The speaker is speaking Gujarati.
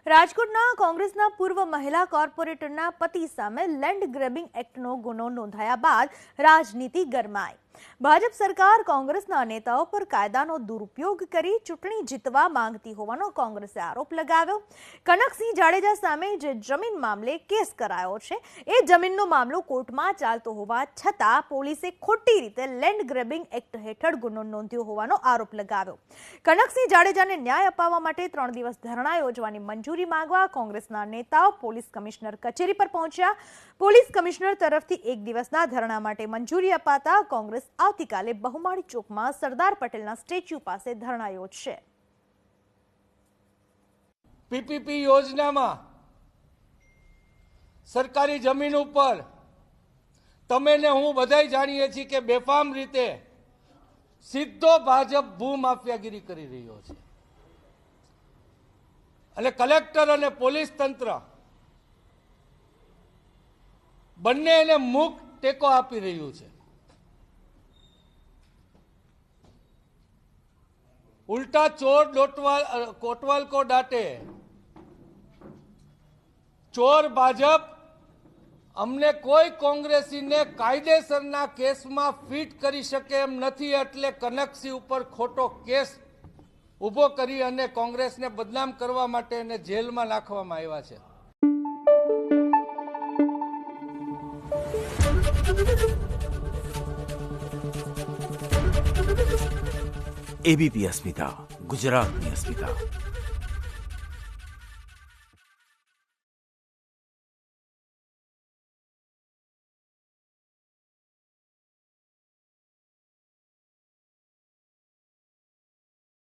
રાજકોટના કોંગ્રેસના પૂર્વ મહિલા કોર્પોરેટરના પતિ સામે લેન્ડ ગ્રેબિંગ એક્ટનો ગુનો નોંધાયા બાદ રાજનીતિ ગરમાઈ। ભાજપ સરકાર કોંગ્રેસના નેતાઓ પર કાયદાનો દુરુપયોગ કરી ચૂંટણી જીતવા માંગતી હોવાનો કોંગ્રેસે આરોપ લગાવ્યો। કનકસિંહ જાડેજા સામે જે જમીન મામલે કેસ કરાયો છે એ જમીનનો મામલો કોર્ટમાં ચાલતો હોવા છતાં પોલીસે ખોટી રીતે લેન્ડ ગ્રેબિંગ એક્ટ હેઠળ ગુનો નોંધ્યો હોવાનો આરોપ લગાવ્યો। કનકસિંહ જાડેજાને ન્યાય અપાવવા માટે 3 દિવસ ધરણા યોજવાની મંજૂરી માંગવા કોંગ્રેસના નેતાઓ પોલીસ કમિશનર કચેરી પર પહોંચ્યા। પોલીસ કમિશનર તરફથી 1 દિવસના ધરણા માટે મંજૂરી અપાતા કોંગ્રેસ આવતીકાલે બહુમાળી ચોકમાં સરદાર પટેલના સ્ટેચ્યુ પાસે ધરણા યોજશે। પીપીપી યોજનામાં સરકારી જમીન ઉપર તમે ને હું બધાય જાણીએ છીએ કે બેફામ રીતે સીધો ભાજપ ભૂમાફિયાગીરી કરી રહ્યો છે અને કલેક્ટર અને પોલીસ તંત્ર બંને એને મુક્ત ટેકો આપી રહ્યું છે। उल्टा चोर कोटवाल को डांटे। चोर भाजप अमने कोई कांग्रेसी ने कायदेसरना केस में फिट करी शके एम नथी एटले कनकसिंह उपर खोटो केस उभो करी अने कांग्रेस ने बदनाम करवा माटे एने जेल में नाखवामां आव्या छे। एबीपी अस्मिता, गुजरातनी अस्मिता।